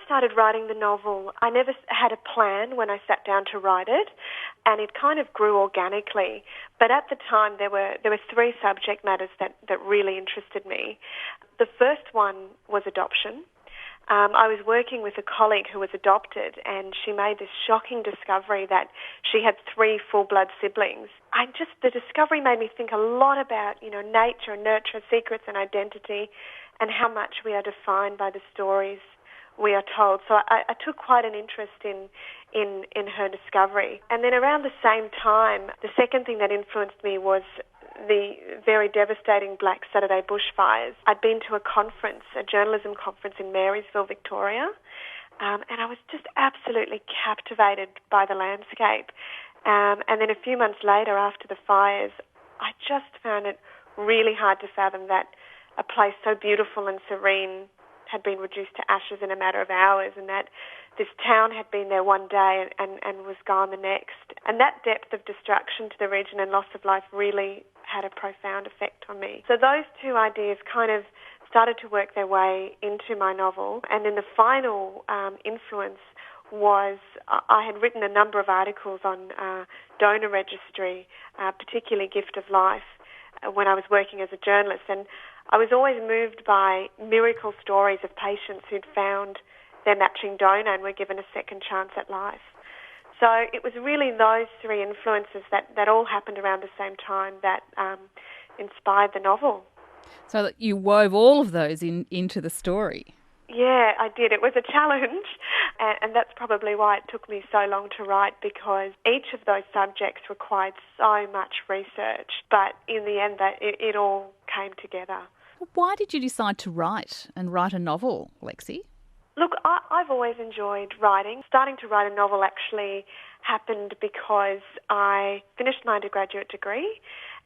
started writing the novel, I never had a plan when I sat down to write it, and it kind of grew organically. But at the time, there were three subject matters that really interested me. The first one was adoption. I was working with a colleague who was adopted, and she made this shocking discovery that she had 3 full-blood siblings. The discovery made me think a lot about, nature and nurture, secrets and identity, and how much we are defined by the stories we are told. So I took quite an interest in her discovery. And then around the same time, the second thing that influenced me was the very devastating Black Saturday bushfires. I'd been to a journalism conference in Marysville, Victoria, and I was just absolutely captivated by the landscape. And then a few months later, after the fires, I just found it really hard to fathom that a place so beautiful and serene had been reduced to ashes in a matter of hours, and that this town had been there one day and was gone the next. And that depth of destruction to the region and loss of life really had a profound effect on me. So those two ideas kind of started to work their way into my novel. And then the final influence was I had written a number of articles on donor registry, particularly Gift of Life, when I was working as a journalist. And I was always moved by miracle stories of patients who'd found their matching donor and were given a second chance at life. So it was really those three influences that all happened around the same time that inspired the novel. So that you wove all of those into the story. Yeah, I did. It was a challenge, and that's probably why it took me so long to write, because each of those subjects required so much research, but in the end it all came together. Why did you decide to write a novel, Lexi? Look, I've always enjoyed writing. Starting to write a novel actually happened because I finished my undergraduate degree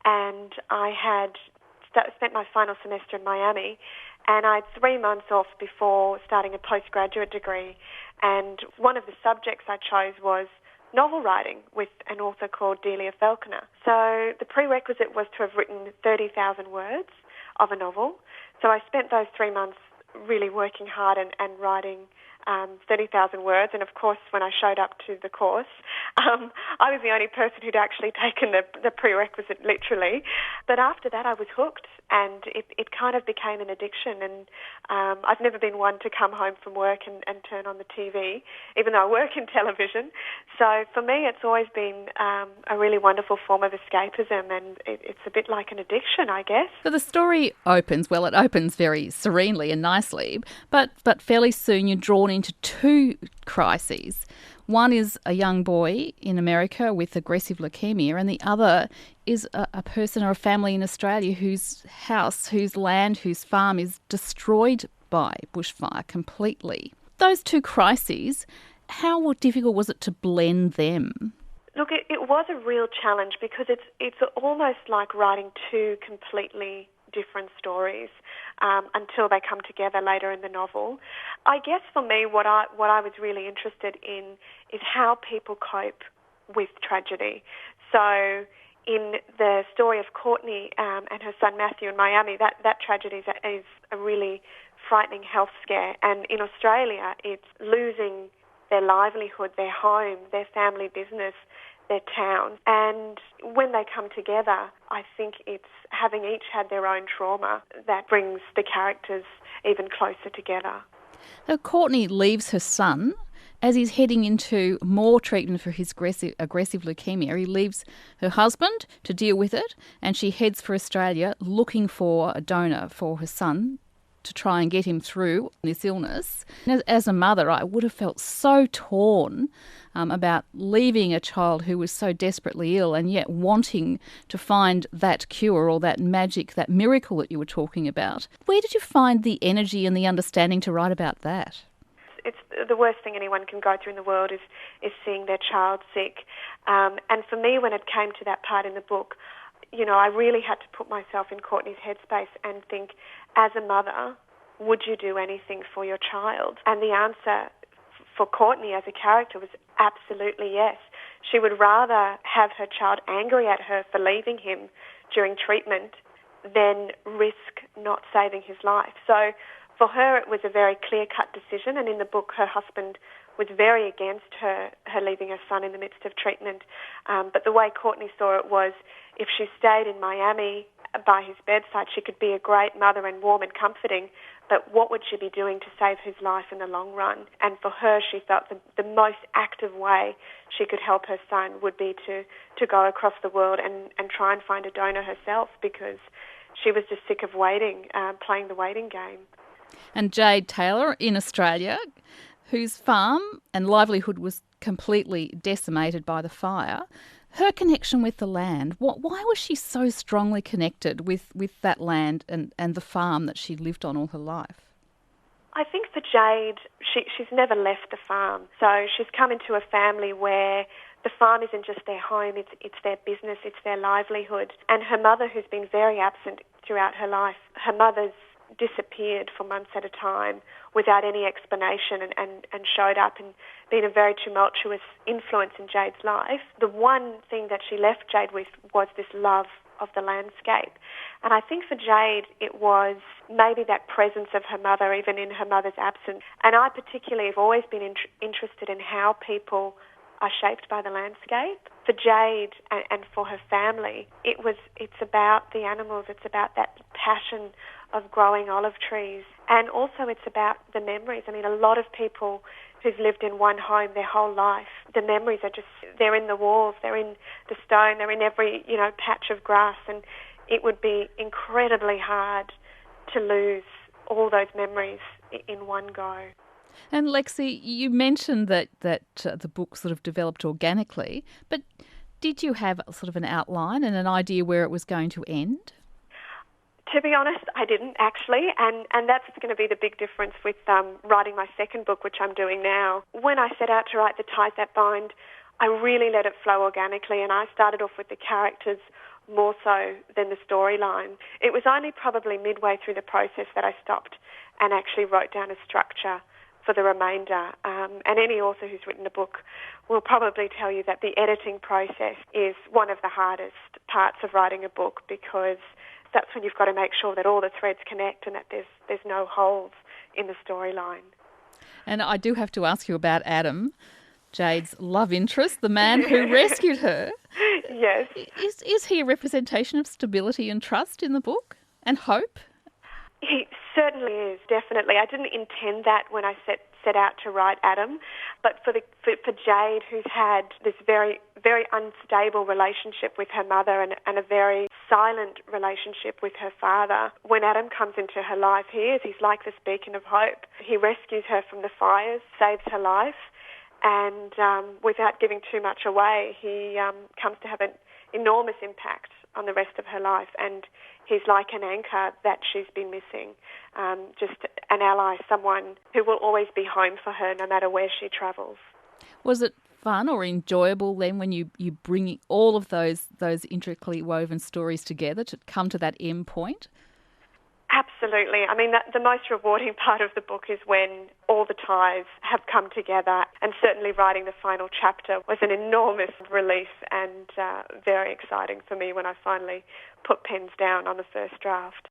and I had spent my final semester in Miami, and I had 3 months off before starting a postgraduate degree. And one of the subjects I chose was novel writing with an author called Delia Falconer. So the prerequisite was to have written 30,000 words of a novel. So I spent those 3 months really working hard and writing 30,000 words. And of course, when I showed up to the course, I was the only person who'd actually taken the prerequisite literally. But after that, I was hooked, and it kind of became an addiction. And I've never been one to come home from work and turn on the TV, even though I work in television. So for me, it's always been a really wonderful form of escapism, and it's a bit like an addiction, I guess. So the story opens very serenely and nicely, but fairly soon you're drawn into 2 crises. One is a young boy in America with aggressive leukemia, and the other is a person or a family in Australia whose house, whose land, whose farm is destroyed by bushfire completely. Those 2 crises, how difficult was it to blend them? Look, it was a real challenge because it's almost like writing 2 completely different stories until they come together later in the novel. I guess for me, what I was really interested in is how people cope with tragedy. So in the story of Courtney and her son Matthew in Miami, that tragedy is a really frightening health scare. And in Australia, it's losing their livelihood, their home, their family business, their town. And when they come together, I think it's having each had their own trauma that brings the characters even closer together. So Courtney leaves her son as he's heading into more treatment for his aggressive leukemia. He leaves her husband to deal with it, and she heads for Australia looking for a donor for her son to try and get him through this illness. As a mother, I would have felt so torn about leaving a child who was so desperately ill and yet wanting to find that cure or that magic, that miracle that you were talking about. Where did you find the energy and the understanding to write about that? It's the worst thing anyone can go through in the world is seeing their child sick. And for me, when it came to that part in the book, I really had to put myself in Courtney's headspace and think, as a mother, would you do anything for your child? And the answer for Courtney as a character was absolutely yes. She would rather have her child angry at her for leaving him during treatment than risk not saving his life. So For her, it was a very clear-cut decision, and in the book, her husband was very against her leaving her son in the midst of treatment. But the way Courtney saw it was, if she stayed in Miami by his bedside, she could be a great mother and warm and comforting, but what would she be doing to save his life in the long run? And for her, she felt the most active way she could help her son would be to go across the world and try and find a donor herself, because she was just sick of waiting, playing the waiting game. And Jade Taylor in Australia, whose farm and livelihood was completely decimated by the fire, her connection with the land, why was she so strongly connected with that land and the farm that she lived on all her life? I think for Jade, she's never left the farm. So she's come into a family where the farm isn't just their home, it's their business, it's their livelihood. And her mother, who's been very absent throughout her life, her mother's disappeared for months at a time without any explanation and showed up and been a very tumultuous influence in Jade's life. The one thing that she left Jade with was this love of the landscape. And I think for Jade it was maybe that presence of her mother, even in her mother's absence. And I particularly have always been interested in how people are shaped by the landscape. For Jade and for her family, it's about the animals, it's about that passion of growing olive trees, and also it's about the memories. I mean, a lot of people who've lived in one home their whole life, the memories are they're in the walls, they're in the stone, they're in every, patch of grass, and it would be incredibly hard to lose all those memories in one go. And Lexi, you mentioned that the book sort of developed organically, but did you have sort of an outline and an idea where it was going to end? To be honest, I didn't actually, and that's going to be the big difference with writing my second book, which I'm doing now. When I set out to write The Ties That Bind, I really let it flow organically, and I started off with the characters more so than the storyline. It was only probably midway through the process that I stopped and actually wrote down a structure for the remainder. And any author who's written a book will probably tell you that the editing process is one of the hardest parts of writing a book, because that's when you've got to make sure that all the threads connect and that there's no holes in the storyline. And I do have to ask you about Adam, Jade's love interest, the man who rescued her. Yes. Is he a representation of stability and trust in the book and hope? He certainly is, definitely. I didn't intend that when I set out to write Adam, but for Jade, who's had this very, very unstable relationship with her mother and a very silent relationship with her father, when Adam comes into her life, he's like this beacon of hope. He rescues her from the fires, saves her life, and without giving too much away, he comes to have an enormous impact on the rest of her life, and he's like an anchor that she's been missing, just an ally, someone who will always be home for her no matter where she travels. Was it fun or enjoyable then when you bring all of those intricately woven stories together to come to that end point? Absolutely. I mean, the most rewarding part of the book is when all the ties have come together, and certainly writing the final chapter was an enormous relief and very exciting for me when I finally put pens down on the first draft.